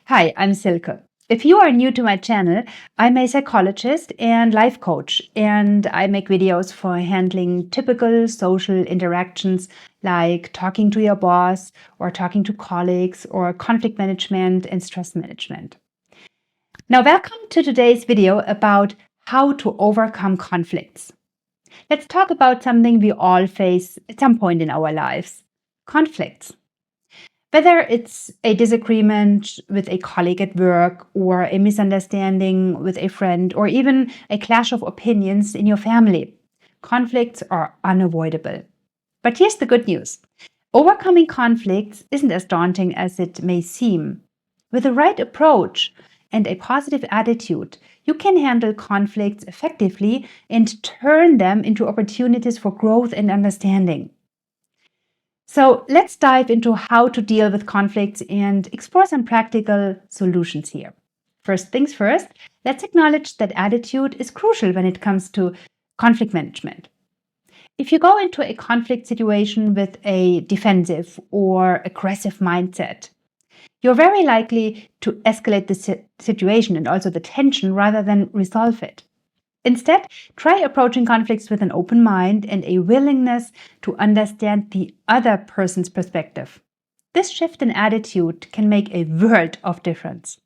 Hi, I'm Silke. If you are new to my channel, I'm a psychologist and life coach, and I make videos for handling typical social interactions like talking to your boss or talking to colleagues or conflict management and stress management. Now, welcome to today's video about how to overcome conflicts. Let's talk about something we all face at some point in our lives: conflicts. Whether it's a disagreement with a colleague at work, or a misunderstanding with a friend, or even a clash of opinions in your family, conflicts are unavoidable. But here's the good news: overcoming conflicts isn't as daunting as it may seem. With the right approach and a positive attitude, you can handle conflicts effectively and turn them into opportunities for growth and understanding. So let's dive into how to deal with conflicts and explore some practical solutions here. First things first, let's acknowledge that attitude is crucial when it comes to conflict management. If you go into a conflict situation with a defensive or aggressive mindset, you're very likely to escalate the situation and also the tension rather than resolve it. Instead, try approaching conflicts with an open mind and a willingness to understand the other person's perspective. This shift in attitude can make a world of difference.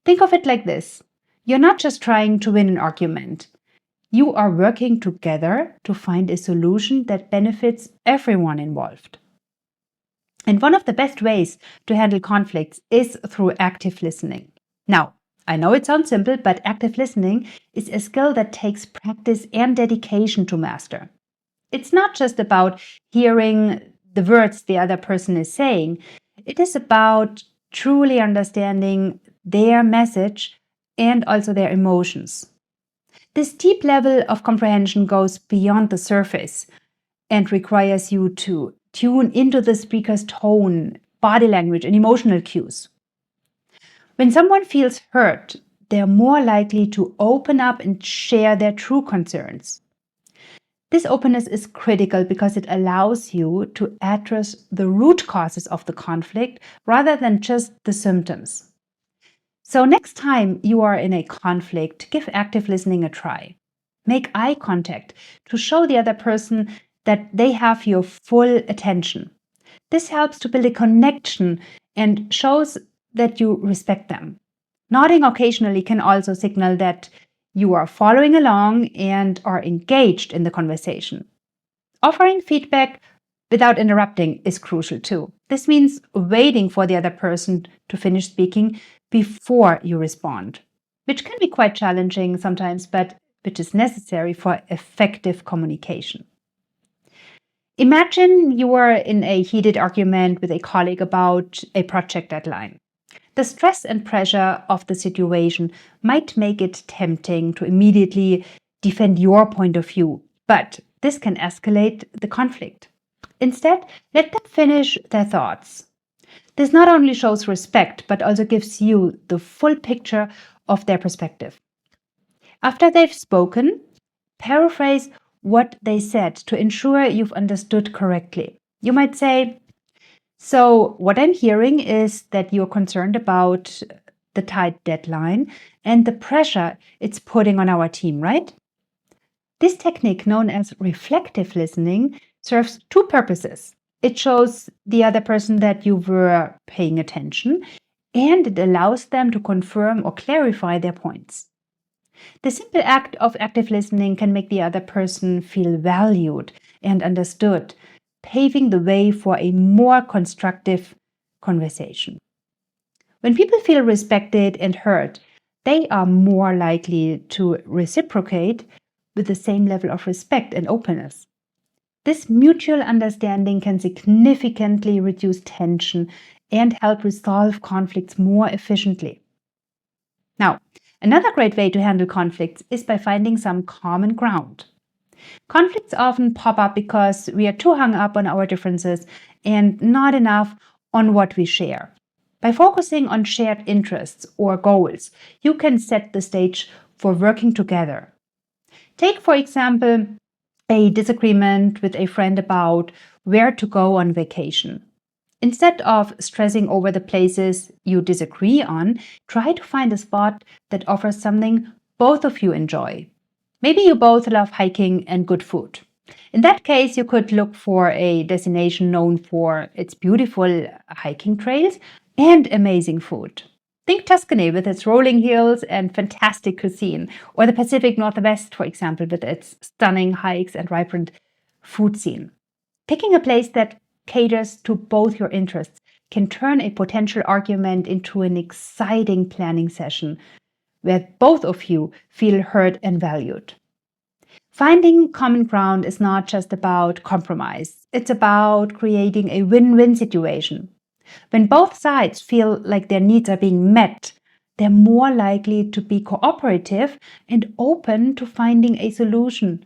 Think of it like this: you're not just trying to win an argument, you are working together to find a solution that benefits everyone involved. And one of the best ways to handle conflicts is through active listening. Now, I know it sounds simple, but active listening is a skill that takes practice and dedication to master. It's not just about hearing the words the other person is saying, it is about truly understanding their message and also their emotions. This deep level of comprehension goes beyond the surface and requires you to tune into the speaker's tone, body language, and emotional cues. When someone feels hurt, they're more likely to open up and share their true concerns. This openness is critical because it allows you to address the root causes of the conflict rather than just the symptoms. So, next time you are in a conflict, give active listening a try. Make eye contact to show the other person that they have your full attention. This helps to build a connection and shows that you respect them. Nodding occasionally can also signal that you are following along and are engaged in the conversation. Offering feedback without interrupting is crucial too. This means waiting for the other person to finish speaking before you respond, which can be quite challenging sometimes, but which is necessary for effective communication. Imagine you are in a heated argument with a colleague about a project deadline. The stress and pressure of the situation might make it tempting to immediately defend your point of view, but this can escalate the conflict. Instead, let them finish their thoughts. This not only shows respect, but also gives you the full picture of their perspective. After they've spoken, paraphrase what they said to ensure you've understood correctly. You might say, "So, what I'm hearing is that you're concerned about the tight deadline and the pressure it's putting on our team, right?" This technique, known as reflective listening, serves two purposes. It shows the other person that you were paying attention, and it allows them to confirm or clarify their points. The simple act of active listening can make the other person feel valued and understood, paving the way for a more constructive conversation. When people feel respected and heard, they are more likely to reciprocate with the same level of respect and openness. This mutual understanding can significantly reduce tension and help resolve conflicts more efficiently. Now, another great way to handle conflicts is by finding some common ground. Conflicts often pop up because we are too hung up on our differences and not enough on what we share. By focusing on shared interests or goals, you can set the stage for working together. Take, for example, a disagreement with a friend about where to go on vacation. Instead of stressing over the places you disagree on, try to find a spot that offers something both of you enjoy. Maybe you both love hiking and good food. In that case, you could look for a destination known for its beautiful hiking trails and amazing food. Think Tuscany with its rolling hills and fantastic cuisine, or the Pacific Northwest, for example, with its stunning hikes and vibrant food scene. Picking a place that caters to both your interests can turn a potential argument into an exciting planning session where both of you feel heard and valued. Finding common ground is not just about compromise, it's about creating a win-win situation. When both sides feel like their needs are being met, they're more likely to be cooperative and open to finding a solution.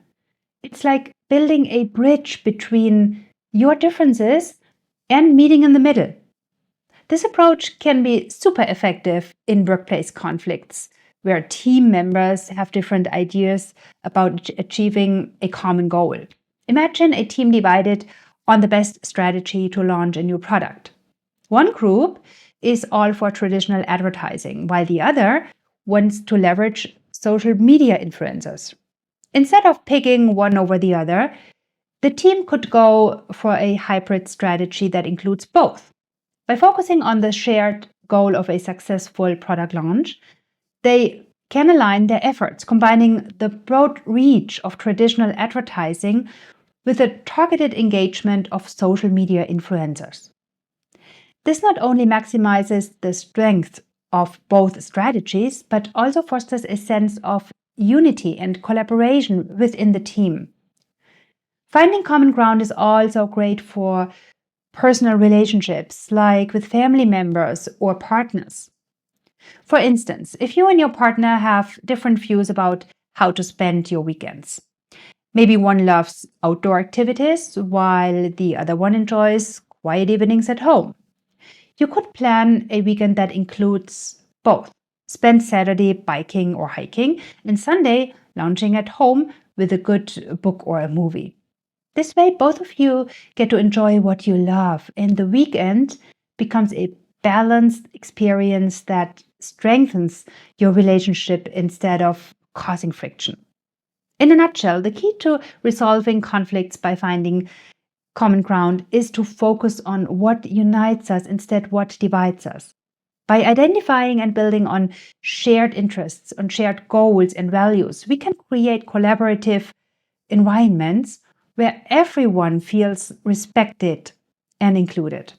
It's like building a bridge between your differences and meeting in the middle. This approach can be super effective in workplace conflicts, where team members have different ideas about achieving a common goal. Imagine a team divided on the best strategy to launch a new product. One group is all for traditional advertising, while the other wants to leverage social media influencers. Instead of picking one over the other, the team could go for a hybrid strategy that includes both. By focusing on the shared goal of a successful product launch, they can align their efforts, combining the broad reach of traditional advertising with the targeted engagement of social media influencers. This not only maximizes the strength of both strategies, but also fosters a sense of unity and collaboration within the team. Finding common ground is also great for personal relationships, like with family members or partners. For instance, if you and your partner have different views about how to spend your weekends, maybe one loves outdoor activities while the other one enjoys quiet evenings at home. You could plan a weekend that includes both. Spend Saturday biking or hiking and Sunday lounging at home with a good book or a movie. This way, both of you get to enjoy what you love, and the weekend becomes a balanced experience that strengthens your relationship instead of causing friction. In a nutshell, the key to resolving conflicts by finding common ground is to focus on what unites us instead what divides us. By identifying and building on shared interests, on shared goals and values, we can create collaborative environments where everyone feels respected and included.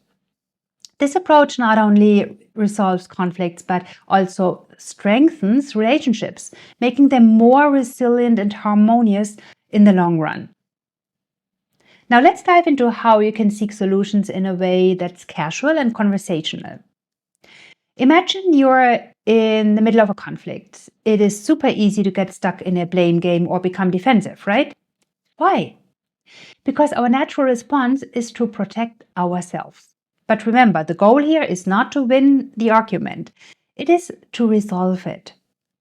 This approach not only resolves conflicts but also strengthens relationships, making them more resilient and harmonious in the long run. Now, let's dive into how you can seek solutions in a way that's casual and conversational. Imagine you're in the middle of a conflict. It is super easy to get stuck in a blame game or become defensive, right? Why? Because our natural response is to protect ourselves. But remember, the goal here is not to win the argument, it is to resolve it.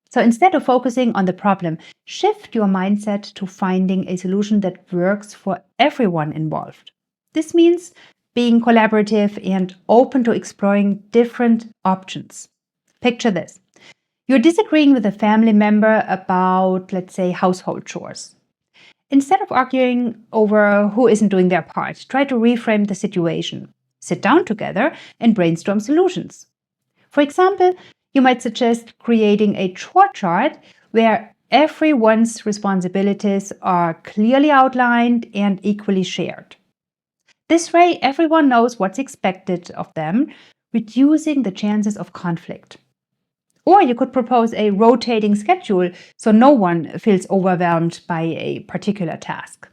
So instead of focusing on the problem, shift your mindset to finding a solution that works for everyone involved. This means being collaborative and open to exploring different options. Picture this. You're disagreeing with a family member about, let's say, household chores. Instead of arguing over who isn't doing their part, try to reframe the situation. Sit down together and brainstorm solutions. For example, you might suggest creating a chore chart where everyone's responsibilities are clearly outlined and equally shared. This way, everyone knows what's expected of them, reducing the chances of conflict. Or you could propose a rotating schedule so no one feels overwhelmed by a particular task.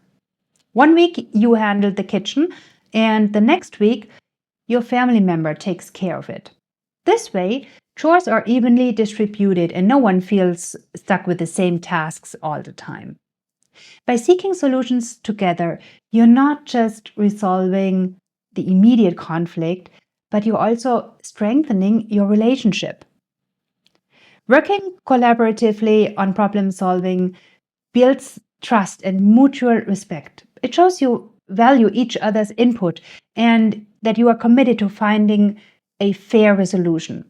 One week you handle the kitchen, and the next week your family member takes care of it. This way, chores are evenly distributed and no one feels stuck with the same tasks all the time. By seeking solutions together, you're not just resolving the immediate conflict, but you're also strengthening your relationship. Working collaboratively on problem solving builds trust and mutual respect. It shows you value each other's input and that you are committed to finding a fair resolution.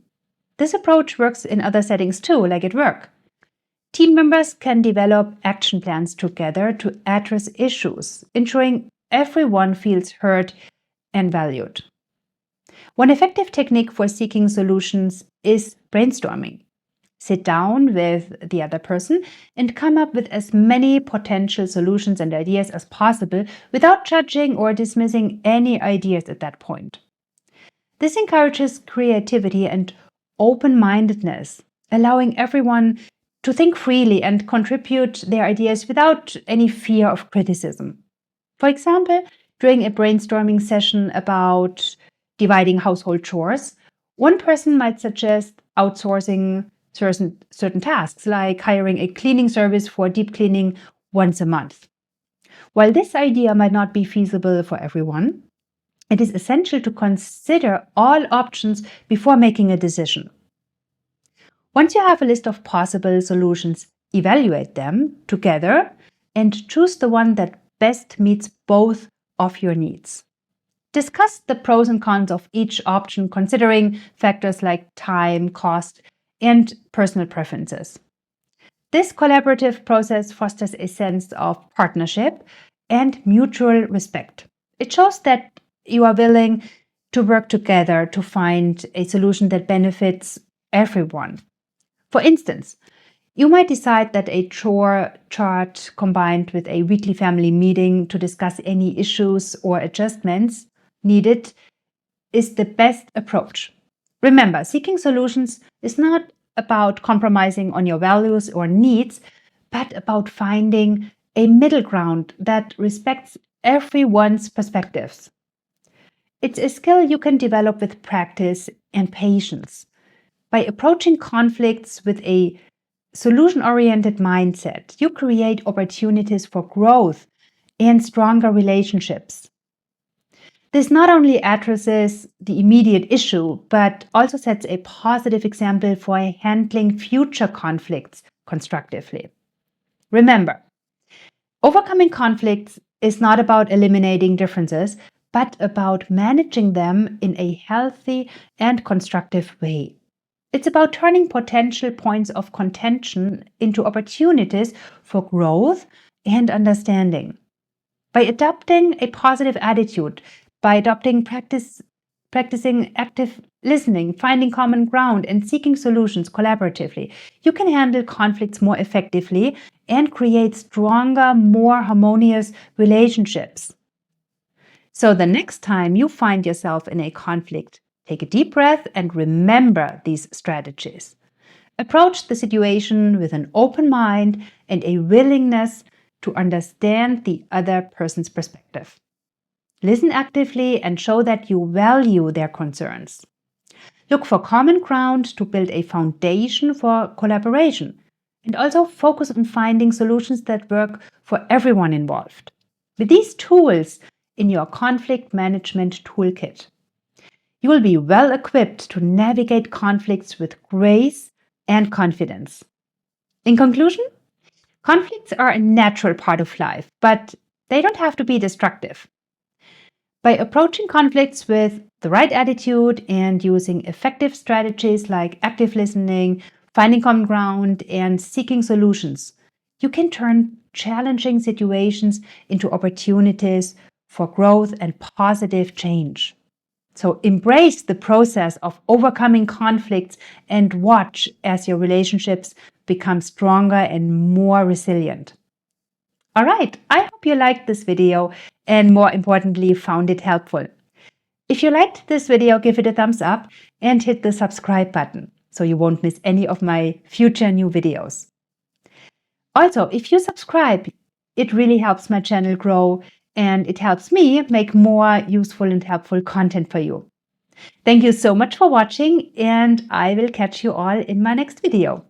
This approach works in other settings too, like at work. Team members can develop action plans together to address issues, ensuring everyone feels heard and valued. One effective technique for seeking solutions is brainstorming. Sit down with the other person and come up with as many potential solutions and ideas as possible without judging or dismissing any ideas at that point. This encourages creativity and open-mindedness, allowing everyone to think freely and contribute their ideas without any fear of criticism. For example, during a brainstorming session about dividing household chores, one person might suggest outsourcing certain tasks, like hiring a cleaning service for deep cleaning once a month. While this idea might not be feasible for everyone, it is essential to consider all options before making a decision. Once you have a list of possible solutions, evaluate them together and choose the one that best meets both of your needs. Discuss the pros and cons of each option, considering factors like time, cost, and personal preferences. This collaborative process fosters a sense of partnership and mutual respect. It shows that you are willing to work together to find a solution that benefits everyone. For instance, you might decide that a chore chart combined with a weekly family meeting to discuss any issues or adjustments needed is the best approach. Remember, seeking solutions is not about compromising on your values or needs, but about finding a middle ground that respects everyone's perspectives. It's a skill you can develop with practice and patience. By approaching conflicts with a solution-oriented mindset, you create opportunities for growth and stronger relationships. This not only addresses the immediate issue, but also sets a positive example for handling future conflicts constructively. Remember, overcoming conflicts is not about eliminating differences, but about managing them in a healthy and constructive way. It's about turning potential points of contention into opportunities for growth and understanding. By adopting a positive attitude, by practicing active listening, finding common ground, and seeking solutions collaboratively, you can handle conflicts more effectively and create stronger, more harmonious relationships. So the next time you find yourself in a conflict, take a deep breath and remember these strategies. Approach the situation with an open mind and a willingness to understand the other person's perspective. Listen actively and show that you value their concerns. Look for common ground to build a foundation for collaboration, and also focus on finding solutions that work for everyone involved. With these tools in your conflict management toolkit, you will be well equipped to navigate conflicts with grace and confidence. In conclusion, conflicts are a natural part of life, but they don't have to be destructive. By approaching conflicts with the right attitude and using effective strategies like active listening, finding common ground, and seeking solutions, you can turn challenging situations into opportunities for growth and positive change. So embrace the process of overcoming conflicts and watch as your relationships become stronger and more resilient. All right, I hope you liked this video and more importantly, found it helpful. If you liked this video, give it a thumbs up and hit the subscribe button so you won't miss any of my future new videos. Also, if you subscribe, it really helps my channel grow and it helps me make more useful and helpful content for you. Thank you so much for watching, and I will catch you all in my next video.